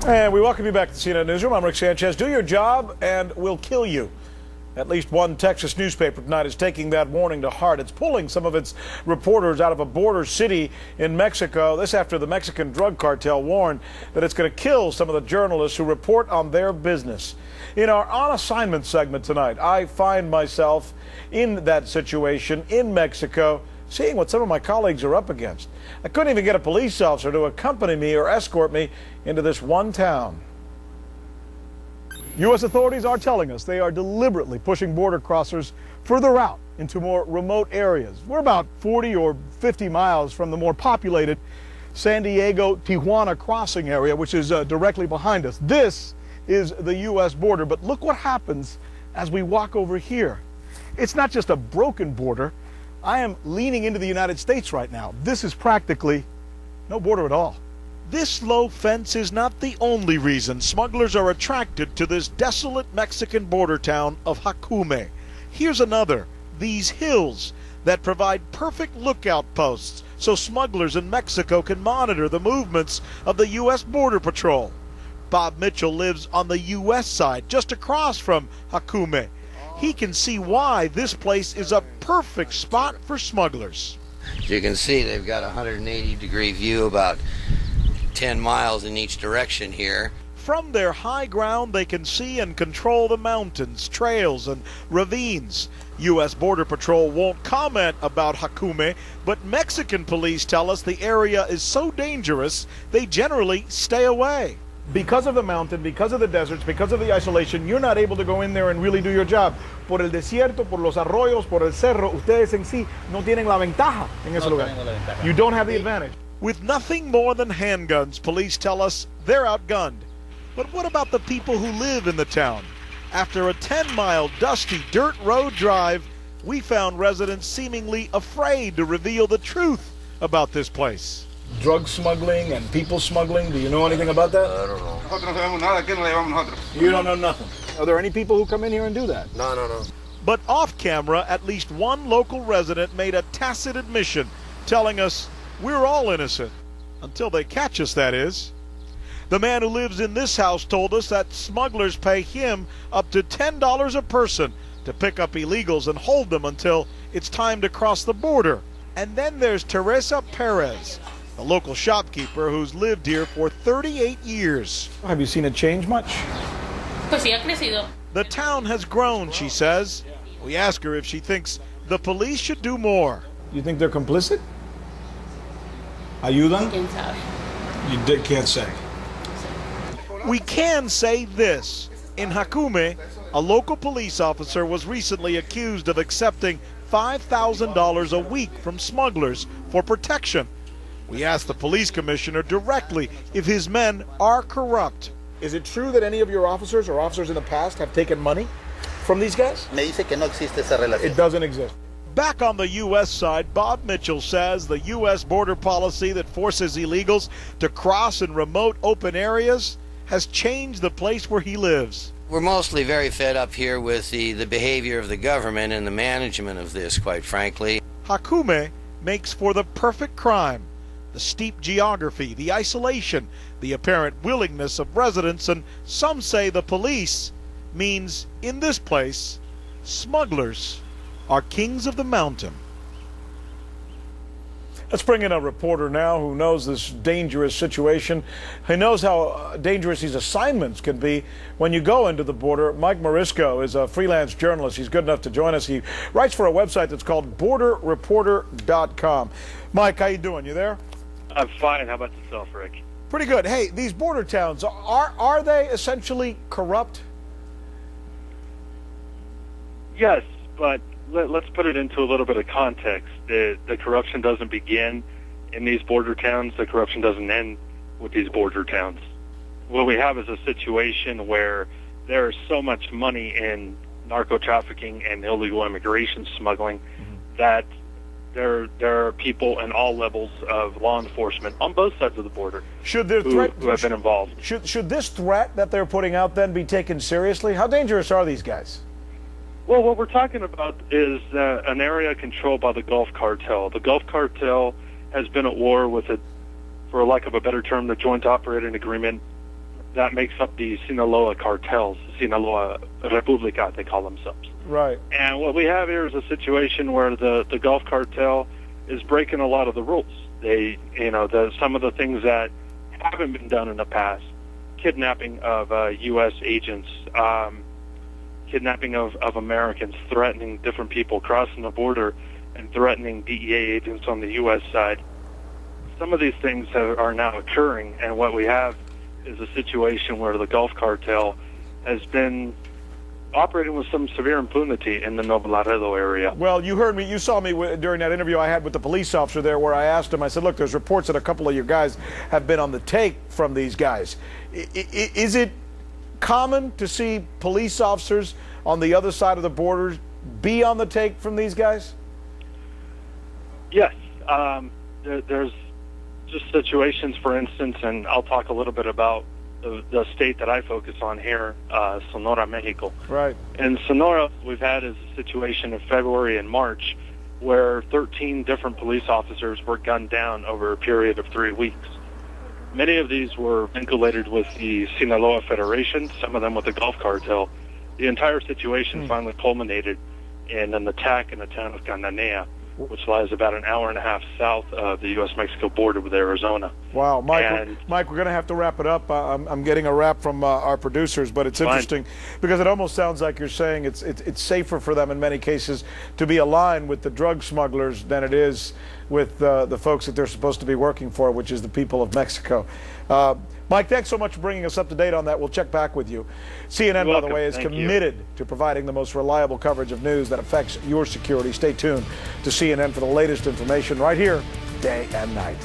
And we welcome you back to the CNN Newsroom. I'm Rick Sanchez. Do your job and we'll kill you. At least one Texas newspaper tonight is taking that warning to heart. It's pulling some of its reporters out of a border city in Mexico. This after the Mexican Drug Cartel warned that it's going to kill some of the journalists who report on their business. In our On Assignment segment tonight, I find myself in that situation in Mexico, seeing what some of my colleagues are up against. I couldn't even get a police officer to accompany me or escort me into this one town. U.S. authorities are telling us they are deliberately pushing border crossers further out into more remote areas. We're about 40 or 50 miles from the more populated San Diego-Tijuana crossing area, which is directly behind us. This is the U.S. border, but look what happens as we walk over here. It's not just a broken border. I am leaning into the United States right now. This is practically no border at all. This low fence is not the only reason smugglers are attracted to this desolate Mexican border town of Jacume. Here's another: these hills that provide perfect lookout posts so smugglers in Mexico can monitor the movements of the U.S. Border Patrol. Bob Mitchell lives on the U.S. side, just across from Jacume. He can see why this place is a perfect spot for smugglers. As you can see, they've got a 180-degree view about 10 miles in each direction here. From their high ground, they can see and control the mountains, trails, and ravines. U.S. Border Patrol won't comment about Jacume, but Mexican police tell us the area is so dangerous, they generally stay away. Because of the mountain, because of the deserts, because of the isolation, you're not able to go in there and really do your job. Por el desierto, por los arroyos, por el cerro, ustedes en sí no tienen la ventaja en ese lugar. You don't have the advantage. With nothing more than handguns, police tell us they're outgunned. But what about the people who live in the town? After a 10-mile dusty dirt road drive, we found residents seemingly afraid to reveal the truth about this place. Drug smuggling and people smuggling, do you know anything about that? I don't know. You don't know nothing. Are there any people who come in here and do that? No. But off camera, at least one local resident made a tacit admission, telling us we're all innocent. Until they catch us, that is. The man who lives in this house told us that smugglers pay him up to $10 a person to pick up illegals and hold them until it's time to cross the border. And then there's Teresa Perez, a local shopkeeper who's lived here for 38 years. Have you seen it change much? Pues sí, ha crecido. The town has grown, she says. We ask her if she thinks the police should do more. You think they're complicit? Ayudan? ¿Quién sabe? You can't say. We can say this. In Jacume, a local police officer was recently accused of accepting $5,000 a week from smugglers for protection. We asked the police commissioner directly if his men are corrupt. Is it true that any of your officers or officers in the past have taken money from these guys? Me dice que no existe esa relación. It doesn't exist. Back on the U.S. side, Bob Mitchell says the U.S. border policy that forces illegals to cross in remote open areas has changed the place where he lives. We're mostly very fed up here with the behavior of the government and the management of this, quite frankly. Jacume makes for the perfect crime. The steep geography, the isolation, the apparent willingness of residents, and some say the police, means in this place, smugglers are kings of the mountain. Let's bring in a reporter now who knows this dangerous situation. He knows how dangerous these assignments can be when you go into the border. Mike Morisco is a freelance journalist. He's good enough to join us. He writes for a website that's called borderreporter.com. Mike, how you doing? You there? I'm fine. How about yourself, Rick? Pretty good. Hey, these border towns, are they essentially corrupt? Yes, but let's put it into a little bit of context. The corruption doesn't begin in these border towns. The corruption doesn't end with these border towns. What we have is a situation where there is so much money in narco-trafficking and illegal immigration smuggling that there are people in all levels of law enforcement on both sides of the border who have been involved. Should this threat that they're putting out then be taken seriously? How dangerous are these guys? Well, what we're talking about is an area controlled by the Gulf Cartel. The Gulf Cartel has been at war with it, for lack of a better term, the Joint Operating Agreement that makes up the Sinaloa cartels, Sinaloa Republica, they call themselves. Right. And what we have here is a situation where the Gulf cartel is breaking a lot of the rules. They, some of the things that haven't been done in the past, kidnapping of U.S. agents, kidnapping of Americans, threatening different people crossing the border, and threatening DEA agents on the U.S. side. Some of these things are now occurring, and what we have is a situation where the Gulf cartel has been operating with some severe impunity in the Nuevo Laredo area. Well, you heard me, you saw me during that interview I had with the police officer there, where I asked him, I said, look, there's reports that a couple of your guys have been on the take from these guys. Is it common to see police officers on the other side of the border be on the take from these guys? Yes. There's just situations, for instance, and I'll talk a little bit about the state that I focus on here, Sonora, Mexico. Right. In Sonora, we've had a situation in February and March where 13 different police officers were gunned down over a period of 3 weeks. Many of these were vinculated with the Sinaloa Federation, some of them with the Gulf cartel. The entire situation finally culminated in an attack in the town of Cananea, which lies about an hour and a half south of the U.S.-Mexico border with Arizona. Wow, Mike, we're going to have to wrap it up. I'm getting a wrap from our producers, but it's interesting because it almost sounds like you're saying it's safer for them in many cases to be aligned with the drug smugglers than it is with the folks that they're supposed to be working for, which is the people of Mexico. Mike, thanks so much for bringing us up to date on that. We'll check back with you. CNN, by the way, is committed to providing the most reliable coverage of news that affects your security. Stay tuned to CNN for the latest information right here, day and night.